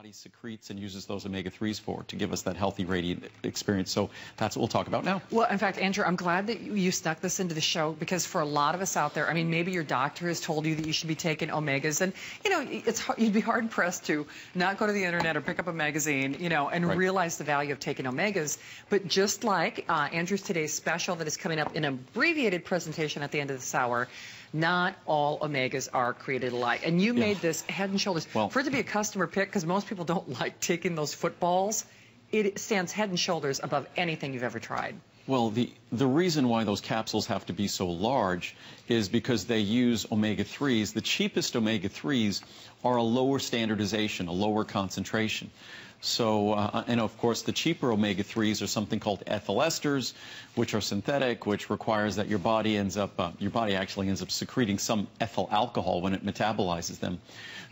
body secretes and uses those omega-3s for, to give us that healthy, radiant experience. So that's what we'll talk about now. Well, in fact, Andrew, I'm glad that you snuck this into the show, because for a lot of us out there, I mean, maybe your doctor has told you that you should be taking omegas, and, you know, you'd be hard-pressed to not go to the internet or pick up a magazine, you know, and realize the value of taking omegas. But just like Andrew's today's special that is coming up in an abbreviated presentation at the end of this hour, not all omegas are created alike. And you made this head and shoulders. Well, for it to be a customer pick, because most people don't like taking those footballs, it stands head and shoulders above anything you've ever tried. Well, the reason why those capsules have to be so large is because they use omega-3s. The cheapest omega-3s are a lower standardization, a lower concentration. So, and of course, the cheaper omega-3s are something called ethyl esters, which are synthetic, which requires that your body actually ends up secreting some ethyl alcohol when it metabolizes them.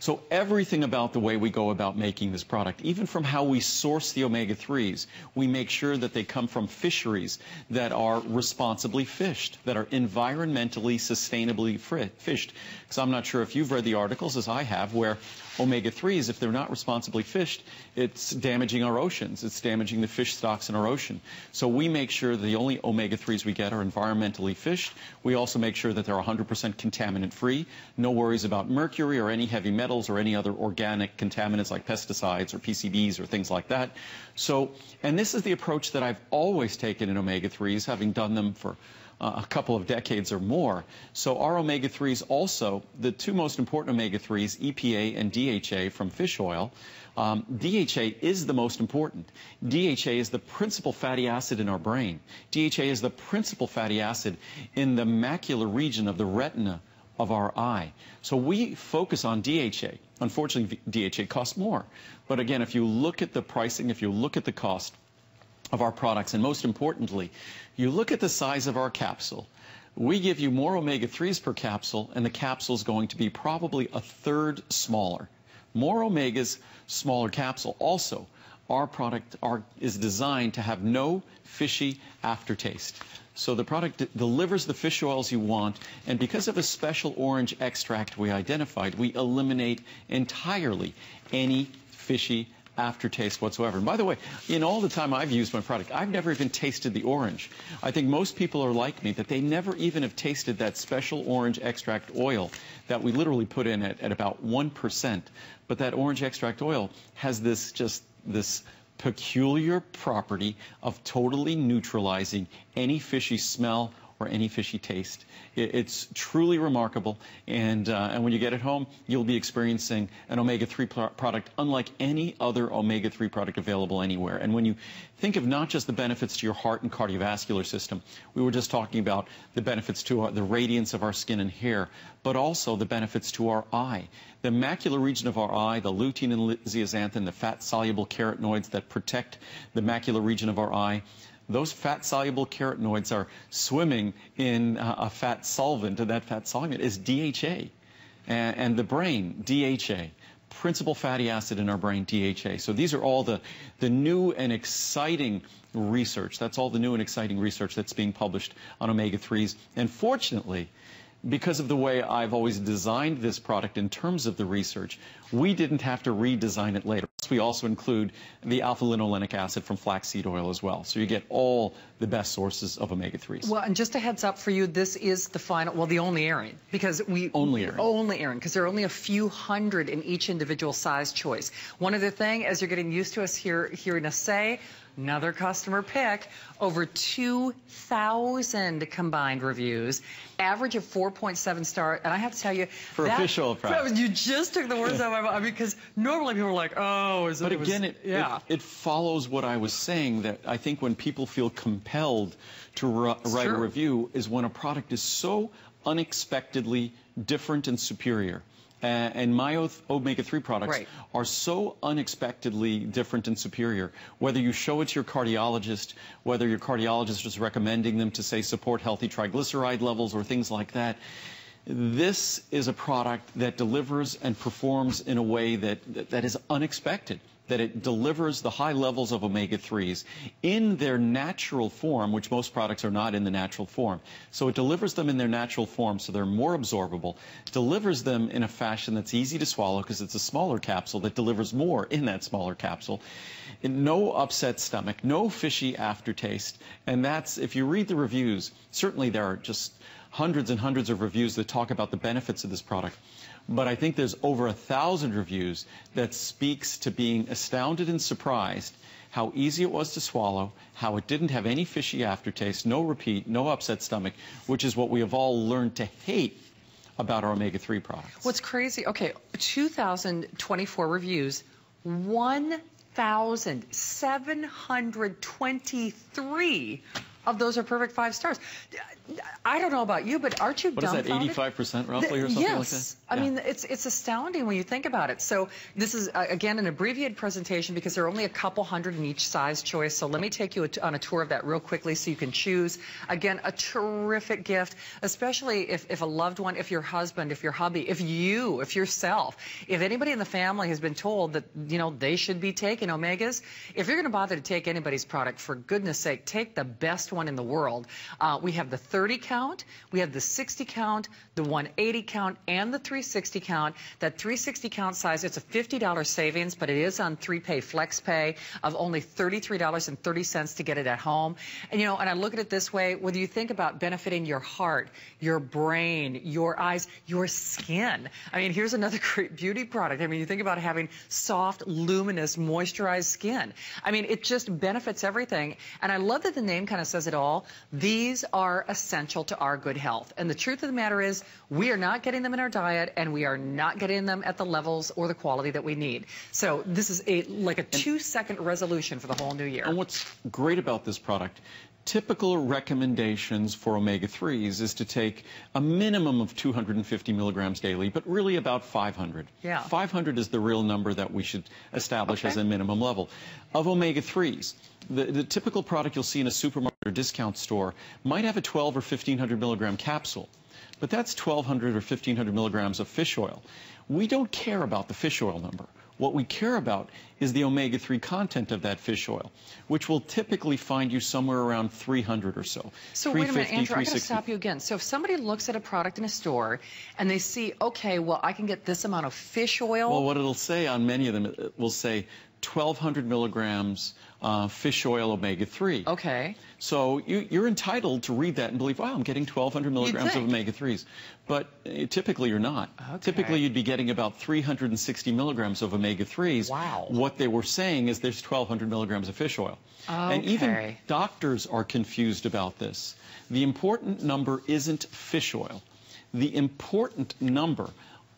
So everything about the way we go about making this product, even from how we source the omega-3s, we make sure that they come from fisheries that are responsibly fished, that are environmentally sustainably fished. Because I'm not sure if you've read the articles, as I have, where omega-3s, if they're not responsibly fished, it's damaging our oceans. It's damaging the fish stocks in our ocean. So we make sure the only omega-3s we get are environmentally fished. We also make sure that they're 100% contaminant-free. No worries about mercury or any heavy metals or any other organic contaminants like pesticides or PCBs or things like that. So, and this is the approach that I've always taken in omega-3s, having done them for a couple of decades or more. So our omega-3s also, the two most important omega-3s, EPA and DHA from fish oil, DHA is the most important. DHA is the principal fatty acid in our brain. DHA is the principal fatty acid in the macular region of the retina of our eye. So we focus on DHA. Unfortunately, DHA costs more. But again, if you look at the pricing, if you look at the cost of our products, and most importantly, you look at the size of our capsule, we give you more omega-3s per capsule, and the capsule is going to be probably a third smaller. More omegas, smaller capsule. Also, our product is designed to have no fishy aftertaste. So the product delivers the fish oils you want, and because of a special orange extract we identified, we eliminate entirely any fishy aftertaste whatsoever. And by the way, in all the time I've used my product, I've never even tasted the orange. I think most people are like me, that they never even have tasted that special orange extract oil that we literally put in at about 1%. But that orange extract oil has this peculiar property of totally neutralizing any fishy smell or any fishy taste. It's truly remarkable, and when you get it home, you'll be experiencing an omega-3 product unlike any other omega-3 product available anywhere. And when you think of not just the benefits to your heart and cardiovascular system, we were just talking about the benefits to the radiance of our skin and hair, but also the benefits to our eye. The macular region of our eye, the lutein and zeaxanthin, the fat-soluble carotenoids that protect the macular region of our eye, those fat-soluble carotenoids are swimming in a fat solvent, and that fat solvent is DHA. And the brain, DHA. Principal fatty acid in our brain, DHA. So these are all the new and exciting research. That's all the new and exciting research that's being published on omega-3s. And fortunately, because of the way I've always designed this product in terms of the research, we didn't have to redesign it later. We also include the alpha-linolenic acid from flaxseed oil as well. So you get all the best sources of omega-3s. Well, and just a heads up for you, this is the final, well, the only airing, because Only airing, because there are only a few hundred in each individual size choice. One other thing, as you're getting used to us hearing us say, another customer pick, over 2,000 combined reviews, average of 4.7 stars, and I have to tell you, for a fish oil product. You just took the words out of my mouth. I mean, because normally people are like, oh, is it? But again, it follows what I was saying, that I think when people feel compelled to write a review is when a product is so unexpectedly different and superior. And my omega-3 products are so unexpectedly different and superior. Whether you show it to your cardiologist, whether your cardiologist is recommending them to, say, support healthy triglyceride levels or things like that, this is a product that delivers and performs in a way that is unexpected, that it delivers the high levels of omega-3s in their natural form, which most products are not in the natural form. So it delivers them in their natural form, so they're more absorbable, delivers them in a fashion that's easy to swallow because it's a smaller capsule that delivers more in that smaller capsule. And no upset stomach, no fishy aftertaste. And that's, if you read the reviews, certainly there are just hundreds and hundreds of reviews that talk about the benefits of this product. But I think there's over 1,000 reviews that speaks to being astounded and surprised how easy it was to swallow, how it didn't have any fishy aftertaste, no repeat, no upset stomach, which is what we have all learned to hate about our omega-3 products. What's crazy, okay, 2,024 reviews, 1,723 of those are perfect 5 stars. I don't know about you, but aren't you dumbfounded? What is that, 85% roughly or something like that? Yes. I mean, it's astounding when you think about it. So this is, again, an abbreviated presentation because there are only a couple hundred in each size choice. So let me take you on a tour of that real quickly so you can choose. Again, a terrific gift, especially if a loved one, if your husband, if your hubby, if yourself, if anybody in the family has been told that, you know, they should be taking omegas, if you're going to bother to take anybody's product, for goodness sake, take the best one in the world. We have the 30 count, we have the 60 count, the 180 count, and the 360 count. That 360 count size, it's a $50 savings, but it is on 3-pay flex pay of only $33.30 to get it at home. And, you know, and I look at it this way, whether you think about benefiting your heart, your brain, your eyes, your skin. I mean, here's another great beauty product. I mean, you think about having soft, luminous, moisturized skin. I mean, it just benefits everything. And I love that the name kind of says it all. These are essential to our good health. And the truth of the matter is, we are not getting them in our diet, and we are not getting them at the levels or the quality that we need. So this is like a 2-second resolution for the whole new year. And what's great about this product, typical recommendations for omega-3s is to take a minimum of 250 milligrams daily, but really about 500. Yeah. 500 is the real number that we should establish as a minimum level. Of omega-3s, the typical product you'll see in a supermarket or discount store might have a 12 or 1,500 milligram capsule, but that's 1,200 or 1,500 milligrams of fish oil. We don't care about the fish oil number. What we care about is the omega-3 content of that fish oil, which will typically find you somewhere around 300 or so. So wait a minute, Andrew, I got to stop you again. So if somebody looks at a product in a store and they see, okay, well, I can get this amount of fish oil. Well, what it'll say on many of them, it will say 1,200 milligrams fish oil omega-3. Okay. So you're entitled to read that and believe, wow, I'm getting 1,200 milligrams of omega-3s. But typically you're not. Okay. Typically you'd be getting about 360 milligrams of omega-3s. Wow. What they were saying is there's 1,200 milligrams of fish oil. Okay. And even doctors are confused about this. The important number isn't fish oil. The important number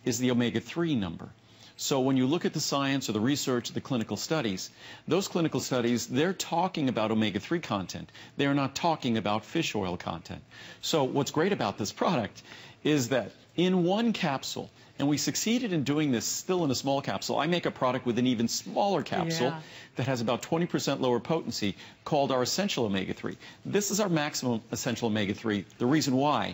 is the omega-3 number. So when you look at the science or the research, the clinical studies, those clinical studies, they're talking about omega-3 content. They're not talking about fish oil content. So what's great about this product is that in one capsule, and we succeeded in doing this still in a small capsule. I make a product with an even smaller capsule that has about 20% lower potency called our Essential Omega-3. This is our maximum Essential Omega-3. The reason why?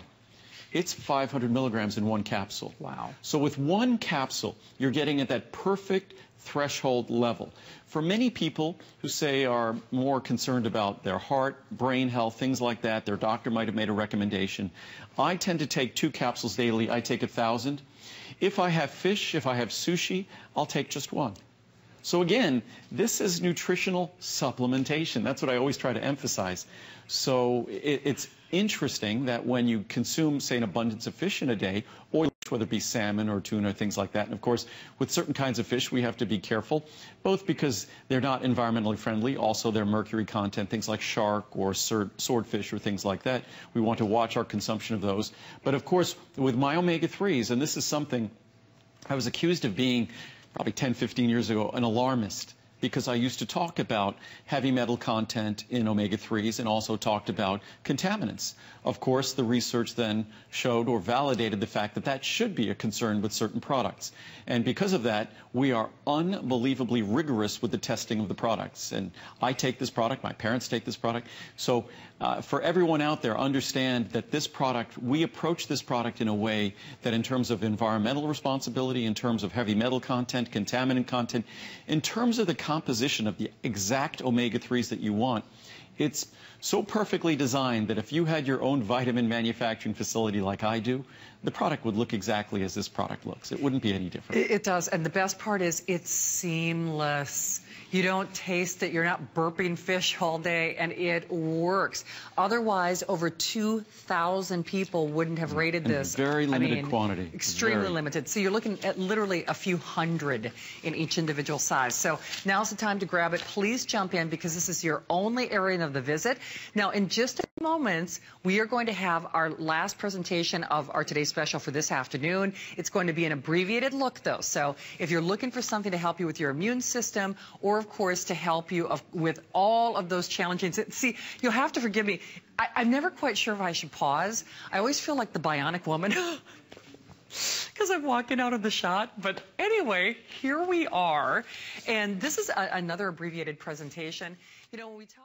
It's 500 milligrams in one capsule. Wow. So with one capsule, you're getting at that perfect threshold level. For many people who say are more concerned about their heart, brain health, things like that, their doctor might have made a recommendation. I tend to take 2 capsules daily. I take 1,000. If I have fish, if I have sushi, I'll take just 1. So again, this is nutritional supplementation. That's what I always try to emphasize. So it's interesting that when you consume, say, an abundance of fish in a day, or whether it be salmon or tuna, or things like that, and of course, with certain kinds of fish, we have to be careful, both because they're not environmentally friendly, also their mercury content, things like shark or swordfish or things like that. We want to watch our consumption of those. But of course, with my omega-3s, and this is something I was accused of being probably 10, 15 years ago, an alarmist. because I used to talk about heavy metal content in omega-3s and also talked about contaminants. Of course, the research then showed or validated the fact that that should be a concern with certain products. And because of that, we are unbelievably rigorous with the testing of the products. And I take this product, my parents take this product. So for everyone out there, understand that this product, we approach this product in a way that in terms of environmental responsibility, in terms of heavy metal content, contaminant content, in terms of the composition of the exact omega-3s that you want, it's so perfectly designed that if you had your own vitamin manufacturing facility like I do, the product would look exactly as this product looks. It wouldn't be any different. It does, and the best part is it's seamless. You don't taste it. You're not burping fish all day, and it works. Otherwise, over 2,000 people wouldn't have rated this. Very limited quantity. Extremely limited. So you're looking at literally a few hundred in each individual size. So now's the time to grab it. Please jump in because this is your only area of the visit. Now, in just a few moments, we are going to have our last presentation of our today's special for this afternoon. It's going to be an abbreviated look, though. So if you're looking for something to help you with your immune system or, of course, to help you with all of those challenges. See, you'll have to forgive me. I'm never quite sure if I should pause. I always feel like the bionic woman because I'm walking out of the shot. But anyway, here we are. And this is another abbreviated presentation. You know, when we talk